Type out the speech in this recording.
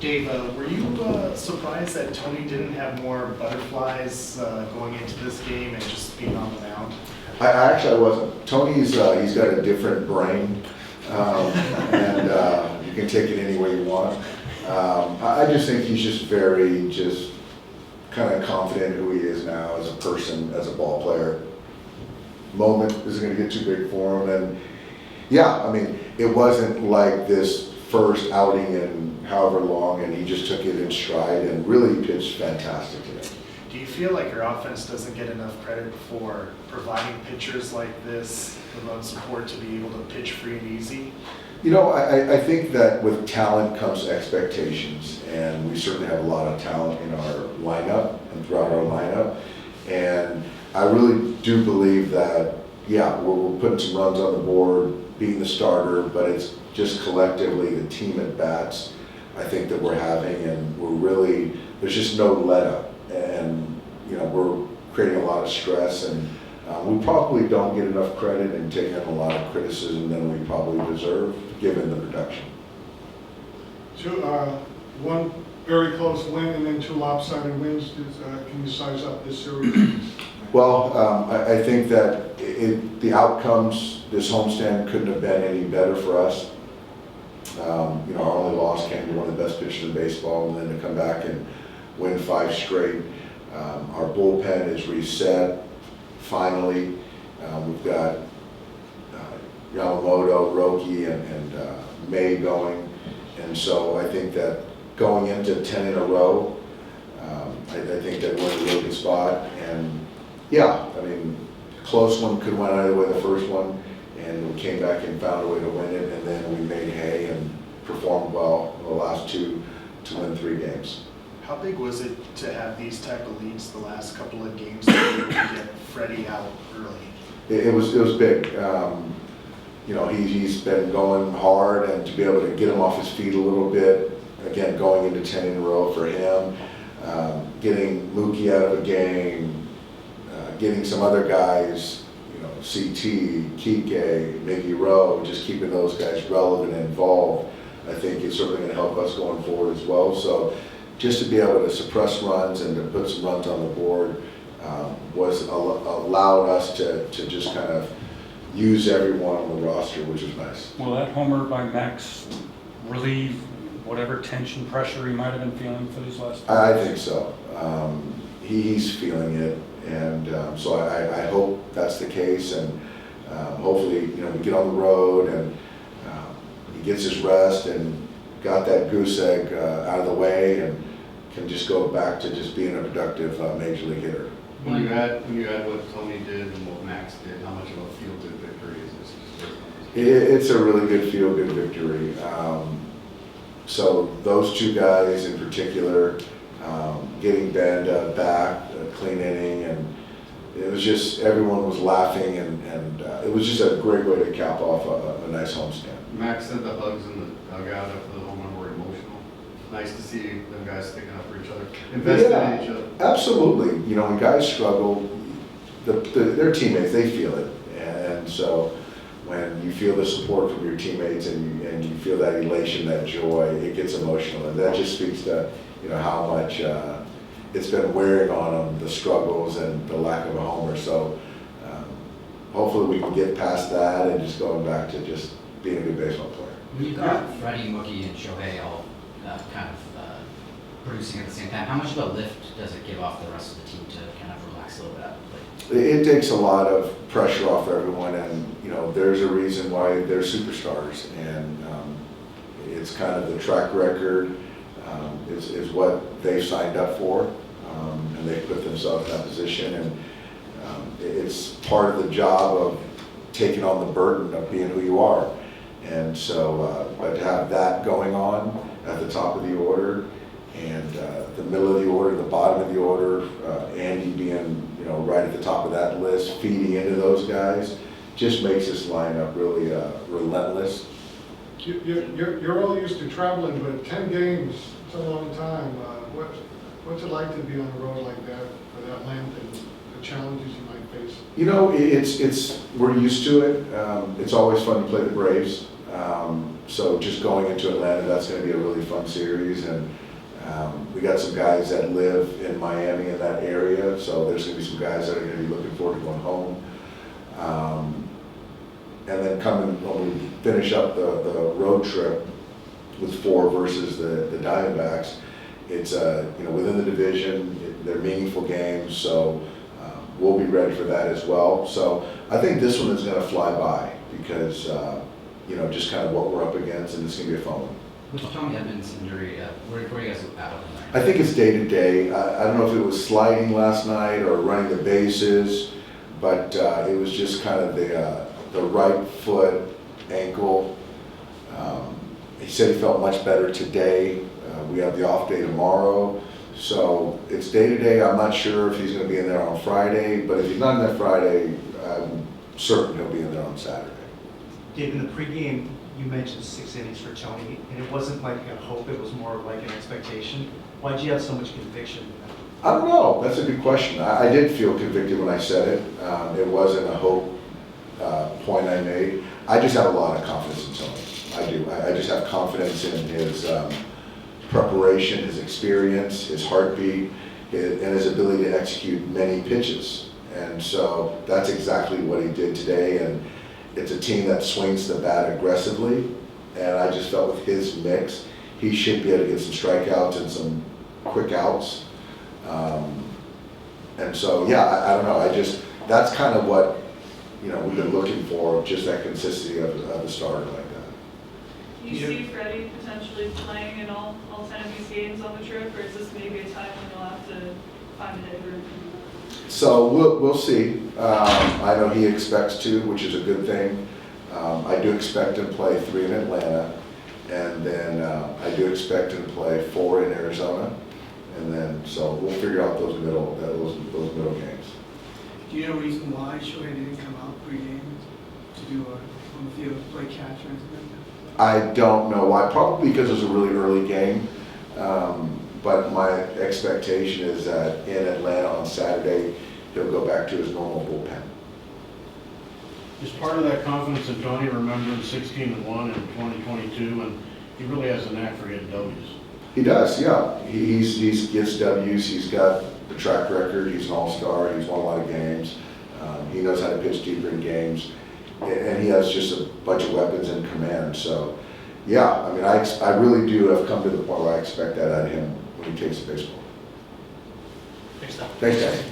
Dave, were you surprised that Tony didn't have more butterflies going into this game and just being on the mound? I wasn't. Tony's he's got a different brain, and you can take it any way you want. I just think he's just very kind of confident who he is now as a person, as a ball player. Moment isn't going to get too big for him, and yeah, I mean, it wasn't like this first outing in however long, and he just took it in stride and really pitched fantastic today. Do you feel like your offense doesn't get enough credit for providing pitchers like this the run support to be able to pitch free and easy? You know, I think that with talent comes expectations, and we certainly have a lot of talent in our lineup and throughout our lineup. And I really do believe that, yeah, we're putting some runs on the board, being the starter, but it's just collectively the team at bats I think that we're having, and there's just no let up. And, you know, we're creating a lot of stress, and we probably don't get enough credit and take in a lot of criticism than we probably deserve, given the production. One very close win and then two lopsided wins. Can you size up this series? Well, I think that the outcomes, this homestand couldn't have been any better for us. You know, our only loss came to one of the best pitchers in baseball, and then to come back and win 5 straight. Our bullpen is reset, finally. We've got Yamamoto, Roki, and May going. And so I think that going into 10 in a row, I think that we're in a really good spot. And yeah, I mean, close one could win either way the first one, and we came back and found a way to win it, and then we made hay and performed well in the last 2 to win 3 games. How big was it to have these type of leads the last couple of games to be able to get Freddie out early? It was big. You know, he's been going hard, and to be able to get him off his feet a little bit, again, going into 10 in a row for him, getting Mookie out of a game, getting some other guys, you know, CT, Kike, Miggy Rowe, just keeping those guys relevant and involved, I think is certainly going to help us going forward as well. So just to be able to suppress runs and to put some runs on the board allowed us to just kind of use everyone on the roster, which is nice. Will that homer by Max relieve whatever tension, pressure he might have been feeling for these last 2 I think so. He's feeling it, and so I hope that's the case, and hopefully, you know, we get on the road and he gets his rest and got that goose egg out of the way and can just go back to just being a productive major league hitter. When you add what Tony did and what Max did, how much of a feel-good victory is this? It's a really good feel-good victory. So those 2 guys in particular, getting Ben back, a clean inning, and it was just, everyone was laughing, and it was just a great way to cap off a nice homestand. Max said the hugs in the dugout after the home run were emotional. Nice to see them guys sticking up for each other, investing in each other. Absolutely. You know, when guys struggle, their teammates, they feel it, and so when you feel the support from your teammates and you feel that elation, that joy, it gets emotional, and that just speaks to, you know, how much it's been wearing on them, the struggles and the lack of a homer. So hopefully we can get past that and just going back to just being a good baseball player. When you've got Freddie, Mookie, and Shohei all kind of producing at the same time, how much of a lift does it give off the rest of the team to kind of relax a little bit out of the plate? It takes a lot of pressure off everyone, and you know, there's a reason why they're superstars, and it's kind of the track record is what they've signed up for, and they put themselves in that position, and it's part of the job of taking on the burden of being who you are. And so, but to have that going on at the top of the order, and the middle of the order, the bottom of the order, Andy being, you know, right at the top of that list, feeding into those guys, just makes this lineup really relentless. You're all used to traveling, but 10 games, it's a long time. What's it like to be on the road like that for that length, and the challenges you might face? You know, we're used to it. It's always fun to play the Braves. So just going into Atlanta, that's going to be a really fun series. And we got some guys that live in Miami in that area, so there's going to be some guys that are going to be looking forward to going home. And then when we finish up the road trip with 4 versus the Diamondbacks, it's within the division, they're meaningful games, so we'll be ready for that as well. So I think this one is going to fly by because just kind of what we're up against, and it's going to be a fun one. With Tommy Edman's injury, where are you guys at with him? I think it's day to day. I don't know if it was sliding last night or running the bases, but it was just kind of the right foot, ankle. He said he felt much better today. We have the off day tomorrow. So it's day to day. I'm not sure if he's going to be in there on Friday, but if he's not in there Friday, I'm certain he'll be in there on Saturday. Dave, in the pregame, you mentioned 6 innings for Tony, and it wasn't like a hope, it was more like an expectation. Why'd you have so much conviction in that? I don't know. That's a good question. I did feel convicted when I said it. It wasn't a hope point I made. I just have a lot of confidence in Tony. I do. I just have confidence in his preparation, his experience, his heartbeat, and his ability to execute many pitches. And so that's exactly what he did today. And it's a team that swings the bat aggressively. And I just felt with his mix, he should be able to get some strikeouts and some quick outs. And so, yeah, I don't know. That's kind of what, we've been looking for, just that consistency of a starter like that. Do you see Freddie potentially playing in all 10 of these games on the trip, or is this maybe a time when you'll have to find a hitter? So we'll see. I know he expects to, which is a good thing. I do expect him to play 3 in Atlanta, and then I do expect him to play 4 in Arizona, and then so we'll figure out those middle games. Do you know a reason why Shohei didn't come out pregame to do on the field, play catch or anything like that? I don't know why. Probably because it was a really early game. But my expectation is that in Atlanta on Saturday, he'll go back to his normal bullpen. Is part of that confidence in Tony remembering 16-1 in 2022, and he really has a knack for getting W's? He does, yeah. He gets W's. He's got the track record. He's an all-star. He's won a lot of games. He knows how to pitch deeper in games, and he has just a bunch of weapons in command. So, yeah, I mean, I really do have come to the point where I expect that out of him when he takes the baseball. Thanks, Tom. Thanks, guys.